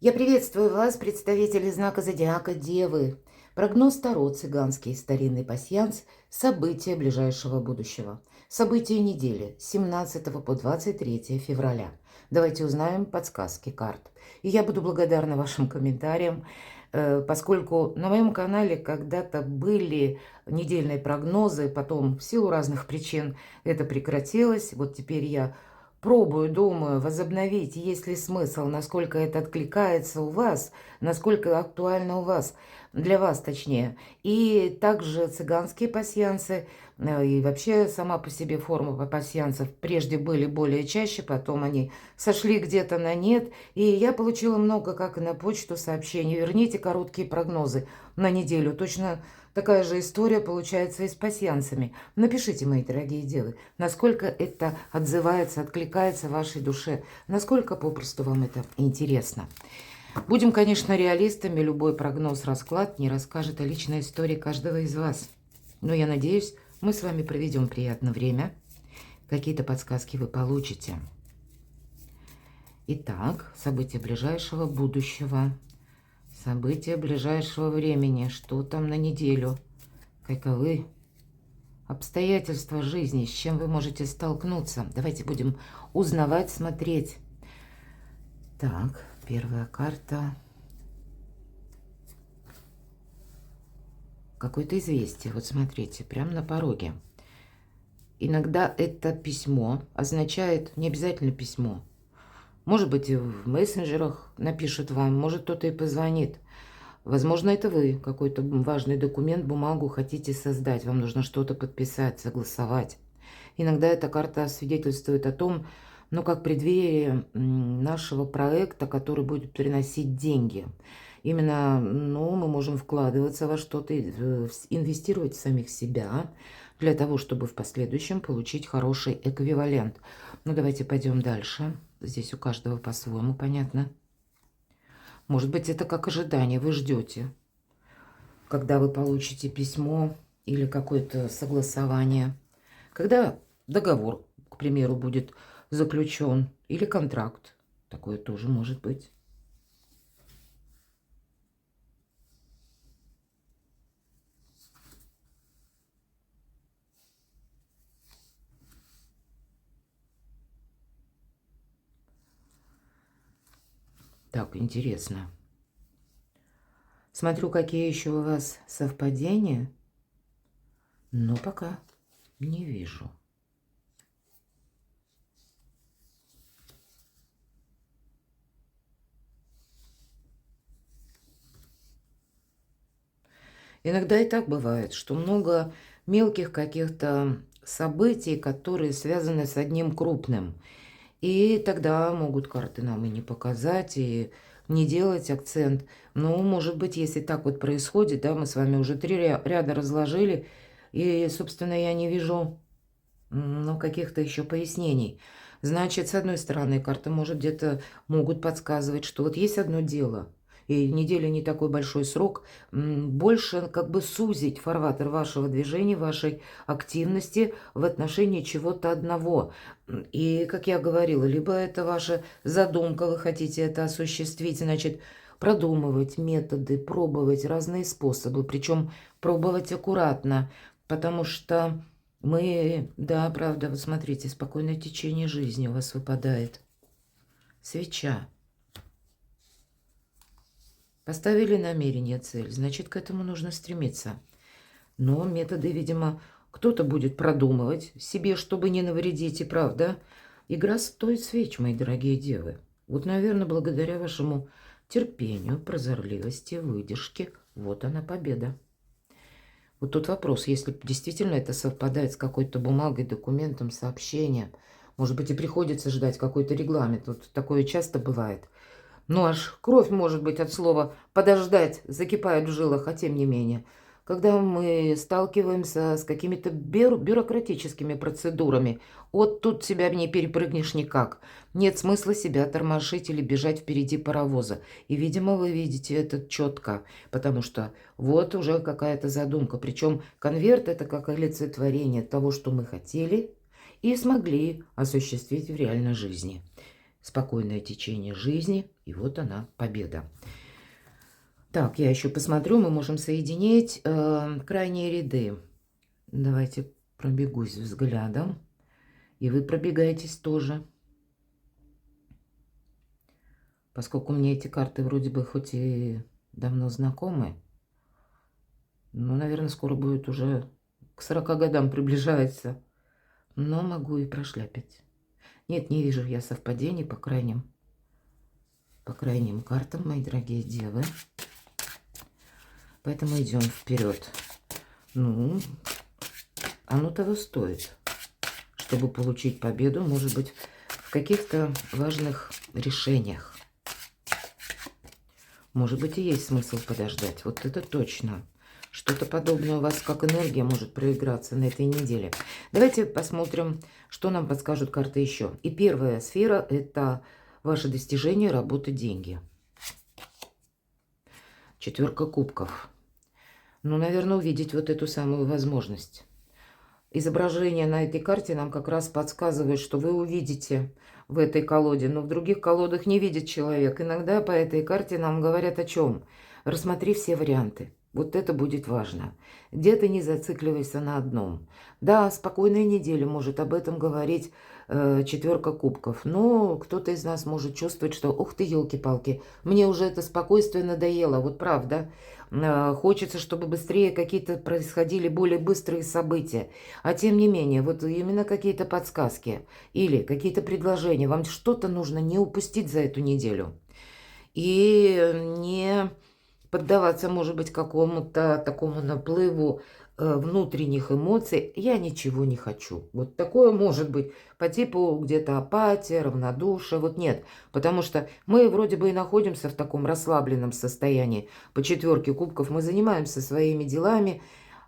Я приветствую вас, представители знака зодиака Девы. Прогноз Таро, цыганский старинный пасьянс, события ближайшего будущего. События недели с 17 по 23 февраля. Давайте узнаем подсказки карт. И я буду благодарна вашим комментариям, поскольку на моем канале когда-то были недельные прогнозы, потом в силу разных причин это прекратилось. Вот теперь я пробую, думаю, возобновить, есть ли смысл, насколько это откликается у вас, насколько актуально у вас, для вас точнее. И также цыганские пасьянсы, и вообще сама по себе форма пасьянсов прежде были более чаще, потом они сошли где-то на нет. И я получила много, как и на почту, сообщений. Верните короткие прогнозы на неделю. Точно такая же история получается и с пасьянсами. Напишите, мои дорогие девы, насколько это отзывается, откликается вашей душе, насколько попросту вам это интересно. Будем, конечно, реалистами, любой прогноз, расклад не расскажет о личной истории каждого из вас. Но я надеюсь, мы с вами проведем приятное время, какие-то подсказки вы получите. Итак, события ближайшего будущего, события ближайшего времени, что там на неделю, каковы обстоятельства жизни, с чем вы можете столкнуться. Давайте будем узнавать, смотреть. Так, первая карта. Какое-то известие. Вот смотрите, прямо на пороге. Иногда это письмо означает не обязательно письмо. Может быть, и в мессенджерах напишут вам, может, кто-то и позвонит. Возможно, это вы какой-то важный документ, бумагу хотите создать. Вам нужно что-то подписать, согласовать. Иногда эта карта свидетельствует о том, ну, как преддверие нашего проекта, который будет приносить деньги. Именно, ну, мы можем вкладываться во что-то, инвестировать в самих себя, для того, чтобы в последующем получить хороший эквивалент. Ну, давайте пойдем дальше. Здесь у каждого по-своему, понятно. Может быть, это как ожидание. Вы ждете, когда вы получите письмо или какое-то согласование. Когда договор, к примеру, будет заключен, или контракт. Такое тоже может быть. Так, интересно. Смотрю, какие еще у вас совпадения, но пока не вижу. Иногда и так бывает, что много мелких каких-то событий, которые связаны с одним крупным. И тогда могут карты нам и не показать, и не делать акцент. Но, может быть, если так вот происходит, да, мы с вами уже 3 ряда разложили, и, собственно, я не вижу, ну, каких-то еще пояснений. Значит, с одной стороны, карты, может, где-то могут подсказывать, что вот есть одно дело, и неделя не такой большой срок, больше как бы сузить фарватер вашего движения, вашей активности в отношении чего-то одного. И, как я говорила, либо это ваша задумка, вы хотите это осуществить, значит, продумывать методы, пробовать разные способы, причем пробовать аккуратно, потому что мы, да, правда, вот смотрите, спокойное течение жизни у вас выпадает. Свеча. Поставили намерение, цель, значит, к этому нужно стремиться. Но методы, видимо, кто-то будет продумывать себе, чтобы не навредить, и правда. Игра стоит свеч, мои дорогие девы. Вот, наверное, благодаря вашему терпению, прозорливости, выдержке, вот она победа. Вот тут вопрос, если действительно это совпадает с какой-то бумагой, документом, сообщением, может быть, и приходится ждать какой-то регламент. Вот такое часто бывает. Ну, аж кровь, может быть, от слова «подождать» закипает в жилах, а тем не менее. Когда мы сталкиваемся с какими-то бюрократическими процедурами, вот тут себя не перепрыгнешь никак. Нет смысла себя тормошить или бежать впереди паровоза. И, видимо, вы видите это четко, потому что вот уже какая-то задумка. Причем конверт – это как олицетворение того, что мы хотели и смогли осуществить в реальной жизни. спокойное течение жизни. И вот она, победа. Так, я еще посмотрю, мы можем соединить крайние ряды. Давайте пробегусь взглядом. И вы пробегаетесь тоже. Поскольку мне эти карты вроде бы хоть и давно знакомы, но, наверное, скоро будет уже к 40 годам приближается. Но могу и прошляпить. Нет, не вижу я совпадений по крайним картам, мои дорогие девы. Поэтому идем вперед. Ну, оно того стоит, чтобы получить победу, может быть, в каких-то важных решениях. Может быть, и есть смысл подождать. Вот это точно. Что-то подобное у вас, как энергия, может проиграться на этой неделе. Давайте посмотрим, что нам подскажут карты еще. И первая сфера – это ваши достижения, работа, деньги. Четверка кубков. Ну, наверное, увидеть вот эту самую возможность. Изображение на этой карте нам как раз подсказывает, что вы увидите в этой колоде, но в других колодах не видит человек. Иногда по этой карте нам говорят о чем? Рассмотри все варианты. Вот это будет важно. Где-то не зацикливайся на одном. Да, спокойная неделя может об этом говорить четверка кубков. Но кто-то из нас может чувствовать, что ух ты, елки-палки, мне уже это спокойствие надоело. Вот правда. Хочется, чтобы быстрее какие-то происходили более быстрые события. А тем не менее, вот именно какие-то подсказки или какие-то предложения. Вам что-то нужно не упустить за эту неделю. И не поддаваться, может быть, какому-то такому наплыву внутренних эмоций. Я ничего не хочу. Вот такое может быть по типу где-то апатия, равнодушие. Вот нет, потому что мы вроде бы и находимся в таком расслабленном состоянии. По четверке кубков мы занимаемся своими делами,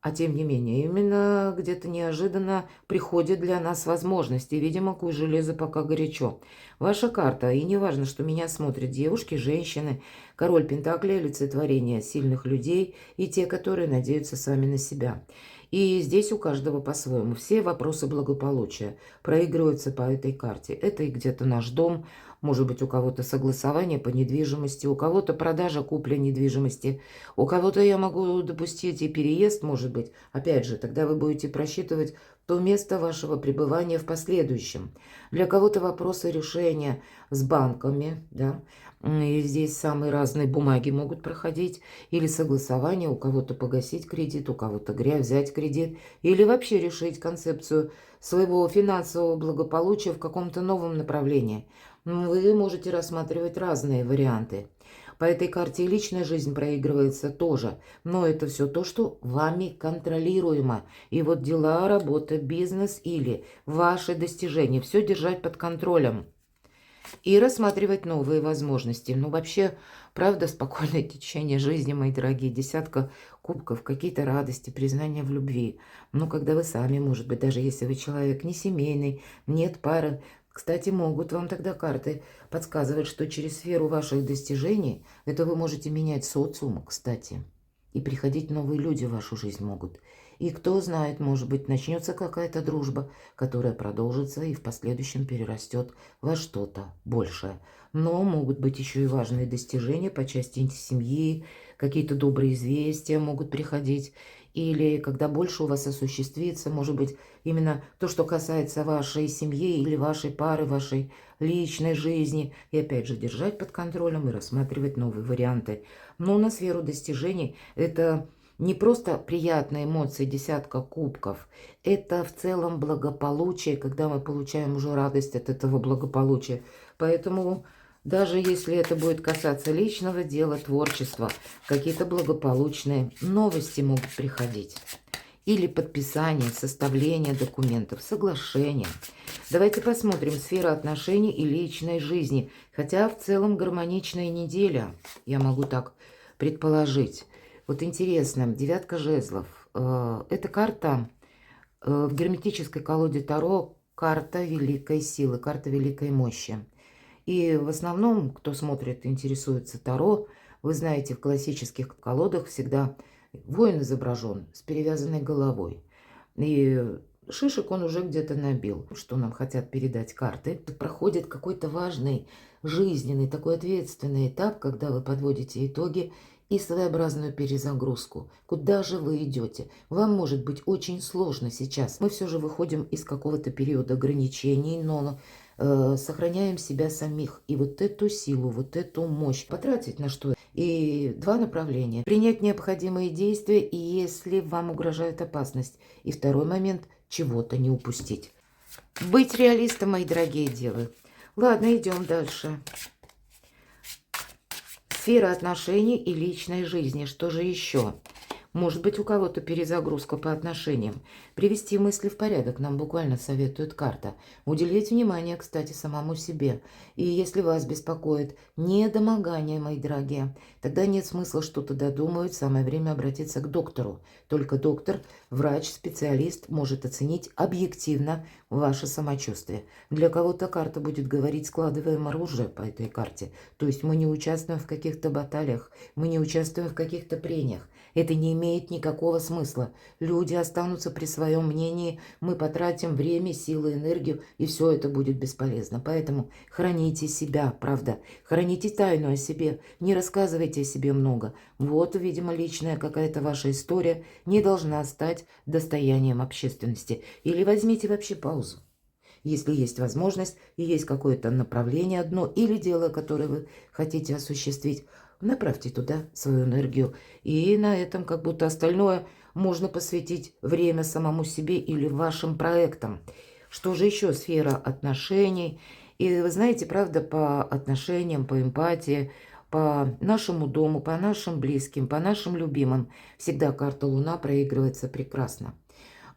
а тем не менее, именно где-то неожиданно приходят для нас возможности. Видимо, куй железо пока горячо. Ваша карта, и не важно, что меня смотрят девушки, женщины, король Пентаклей, олицетворение сильных людей и те, которые надеются сами на себя. И здесь у каждого по-своему. Все вопросы благополучия проигрываются по этой карте. Это и где-то наш дом, может быть, у кого-то согласование по недвижимости, у кого-то продажа, купля недвижимости, у кого-то я могу допустить и переезд, может быть. Опять же, тогда вы будете просчитывать то место вашего пребывания в последующем. Для кого-то вопросы решения с банками, да, и здесь самые разные бумаги могут проходить, или согласование, у кого-то погасить кредит, у кого-то взять кредит, или вообще решить концепцию своего финансового благополучия в каком-то новом направлении. Вы можете рассматривать разные варианты. По этой карте и личная жизнь проигрывается тоже, но это все то, что вами контролируемо. И вот дела, работа, бизнес или ваши достижения, все держать под контролем. И рассматривать новые возможности. Ну, вообще, правда, спокойное течение жизни, мои дорогие. Десятка кубков, какие-то радости, признания в любви. Ну, когда вы сами, может быть, даже если вы человек не семейный, нет пары. Кстати, могут вам тогда карты подсказывать, что через сферу ваших достижений, это вы можете менять социум, кстати. И приходить новые люди в вашу жизнь могут. И кто знает, может быть, начнется какая-то дружба, которая продолжится и в последующем перерастет во что-то большее. Но могут быть еще и важные достижения по части семьи, какие-то добрые известия могут приходить. Или когда больше у вас осуществится, может быть, именно то, что касается вашей семьи или вашей пары, вашей личной жизни. И опять же, держать под контролем и рассматривать новые варианты. Но на сферу достижений это не просто приятные эмоции, десятка кубков. Это в целом благополучие, когда мы получаем уже радость от этого благополучия. Поэтому даже если это будет касаться личного дела, творчества, какие-то благополучные новости могут приходить. Или подписание, составление документов, соглашение. Давайте посмотрим сферу отношений и личной жизни. Хотя в целом гармоничная неделя, я могу так предположить. Вот интересно, девятка жезлов. Это карта в герметической колоде Таро, карта великой силы, карта великой мощи. И в основном, кто смотрит, интересуется Таро, вы знаете, в классических колодах всегда воин изображен с перевязанной головой. И шишек он уже где-то набил. Что нам хотят передать карты? Проходит какой-то важный, жизненный, такой ответственный этап, когда вы подводите итоги и своеобразную перезагрузку. Куда же вы идете? Вам может быть очень сложно сейчас. Мы все же выходим из какого-то периода ограничений, но сохраняем себя самих. И вот эту силу, вот эту мощь потратить на что? И два направления. Принять необходимые действия, и если вам угрожает опасность. И второй момент – чего-то не упустить. Быть реалистом, мои дорогие девы. Ладно, идем дальше. Сфера отношений и личной жизни. Что же еще? Может быть, у кого-то перезагрузка по отношениям. Привести мысли в порядок нам буквально советует карта. Уделить внимание, кстати, самому себе. И если вас беспокоит недомогание, мои дорогие, тогда нет смысла что-то додумывать, самое время обратиться к доктору. Только доктор, врач, специалист может оценить объективно ваше самочувствие. Для кого-то карта будет говорить: складываем оружие по этой карте. То есть мы не участвуем в каких-то баталиях, мы не участвуем в каких-то прениях. Это не имеет никакого смысла. Люди останутся при своем мнении, мы потратим время, силы, энергию, и все это будет бесполезно. Поэтому храните себя, правда, храните тайну о себе, не рассказывайте о себе много. Вот, видимо, личная какая-то ваша история не должна стать достоянием общественности. Или возьмите вообще паузу. Если есть возможность и есть какое-то направление одно или дело, которое вы хотите осуществить, направьте туда свою энергию. И на этом как будто остальное можно посвятить время самому себе или вашим проектам. Что же еще? Сфера отношений. И вы знаете, правда, по отношениям, по эмпатии, по нашему дому, по нашим близким, по нашим любимым всегда карта Луна проигрывается прекрасно.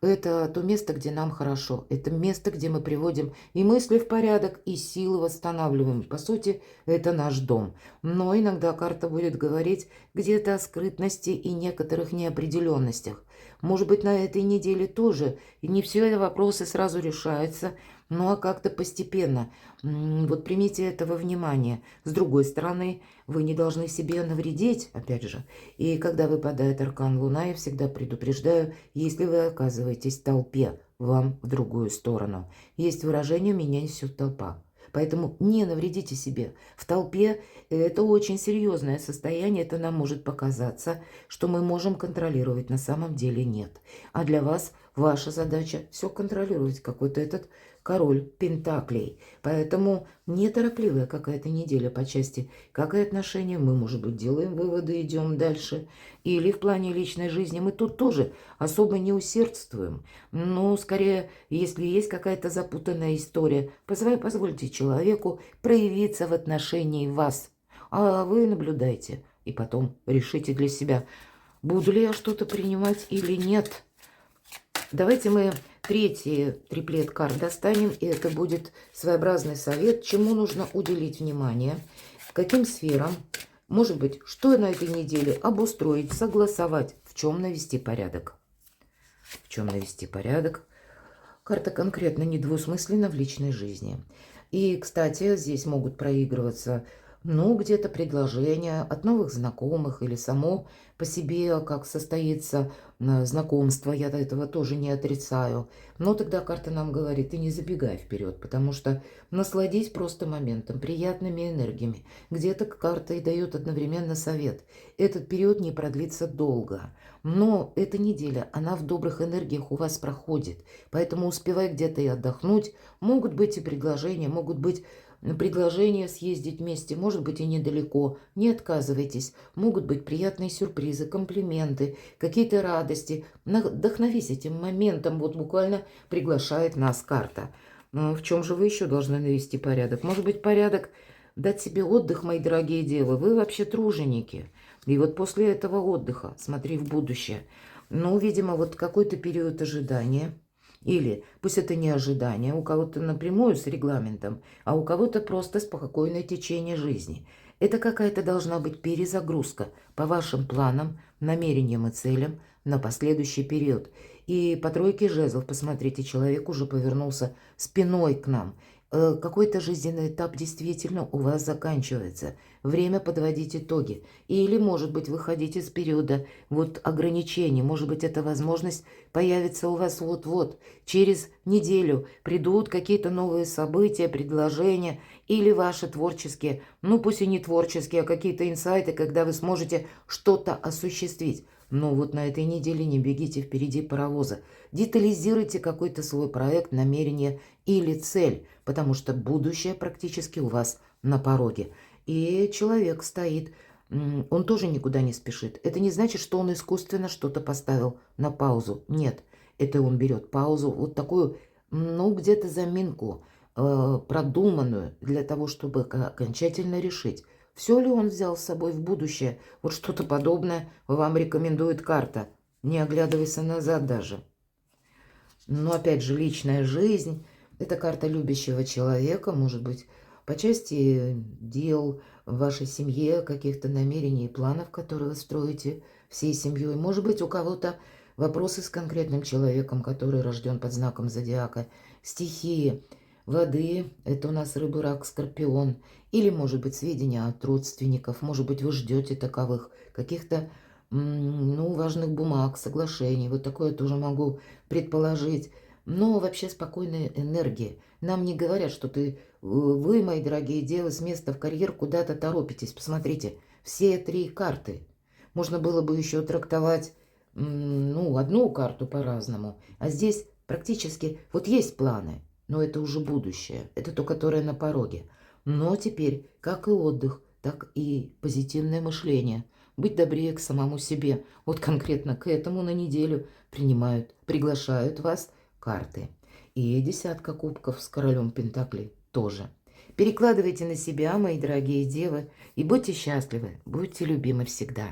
Это то место, где нам хорошо. Это место, где мы приводим и мысли в порядок, и силы восстанавливаем. По сути, это наш дом. Но иногда карта будет говорить где-то о скрытности и некоторых неопределенностях. Может быть, на этой неделе тоже. И не все эти вопросы сразу решаются, но как-то постепенно. Вот примите это во внимание. С другой стороны, вы не должны себе навредить, опять же. И когда выпадает аркан Луна, я всегда предупреждаю, если вы оказываетесь в толпе, вам в другую сторону. Есть выражение «меня несет толпа». Поэтому не навредите себе. В толпе это очень серьезное состояние, это нам может показаться, что мы можем контролировать, на самом деле нет. А для вас ваша задача все контролировать, какой-то этот король пентаклей. Поэтому неторопливая какая-то неделя по части, как и отношения, мы, может быть, делаем выводы, идем дальше. Или в плане личной жизни мы тут тоже особо не усердствуем. Но скорее, если есть какая-то запутанная история, позвольте человеку проявиться в отношении вас. А вы наблюдайте и потом решите для себя, буду ли я что-то принимать или нет. Давайте мы третий триплет карт достанем, и это будет своеобразный совет, чему нужно уделить внимание, каким сферам, может быть, что на этой неделе обустроить, согласовать, в чем навести порядок. В чем навести порядок. Карта конкретно недвусмысленно в личной жизни. И, кстати, здесь могут проигрываться, ну, где-то предложения от новых знакомых или само по себе, как состоится знакомство, я этого тоже не отрицаю. Но тогда карта нам говорит, ты не забегай вперед, потому что насладись просто моментом, приятными энергиями. Где-то карта и дает одновременно совет. Этот период не продлится долго, но эта неделя, она в добрых энергиях у вас проходит, поэтому успевай где-то и отдохнуть. Могут быть и предложения, могут быть предложение съездить вместе, может быть и недалеко. Не отказывайтесь. Могут быть приятные сюрпризы, комплименты, какие-то радости. Вдохновись этим моментом. Вот буквально приглашает нас карта. Но в чем же вы еще должны навести порядок? Может быть, порядок дать себе отдых, мои дорогие девы. Вы вообще труженики. И вот после этого отдыха смотри в будущее. Ну, видимо, вот какой-то период ожидания. Или, пусть это не ожидание, у кого-то напрямую с регламентом, а у кого-то просто спокойное течение жизни. Это какая-то должна быть перезагрузка по вашим планам, намерениям и целям на последующий период. И по тройке жезлов, посмотрите, человек уже повернулся спиной к нам. какой-то жизненный этап действительно у вас заканчивается. Время подводить итоги. Или, может быть, выходить из периода вот ограничений. Может быть, эта возможность появится у вас вот-вот. Через неделю придут какие-то новые события, предложения или ваши творческие, ну пусть и не творческие, а какие-то инсайты, когда вы сможете что-то осуществить. Но вот на этой неделе не бегите впереди паровоза. Детализируйте какой-то свой проект, намерение или цель, потому что будущее практически у вас на пороге. И человек стоит, он тоже никуда не спешит. Это не значит, что он искусственно что-то поставил на паузу. Нет, это он берет паузу, вот такую, ну, где-то заминку, продуманную для того, чтобы окончательно решить, все ли он взял с собой в будущее. Вот что-то подобное вам рекомендует карта. Не оглядывайся назад даже. Но опять же, личная жизнь. Это карта любящего человека, может быть, по части дел в вашей семье, каких-то намерений и планов, которые вы строите всей семьей. Может быть, у кого-то вопросы с конкретным человеком, который рожден под знаком зодиака. Стихии воды, это у нас рыбы, рак, скорпион. Или, может быть, сведения от родственников. Может быть, вы ждете таковых каких-то ну, важных бумаг, соглашений. Вот такое тоже могу предположить. Но вообще спокойная энергия. Нам не говорят, что вы, мои дорогие девы, с места в карьер куда-то торопитесь. Посмотрите, все три карты. Можно было бы еще трактовать, ну, одну карту по-разному. А здесь практически вот есть планы, но это уже будущее. Это то, которое на пороге. Но теперь, как и отдых, так и позитивное мышление. Быть добрее к самому себе. Вот конкретно к этому на неделю приглашают вас карты. И десятка кубков с королем Пентаклей тоже. Перекладывайте на себя, мои дорогие девы, и будьте счастливы, будьте любимы всегда.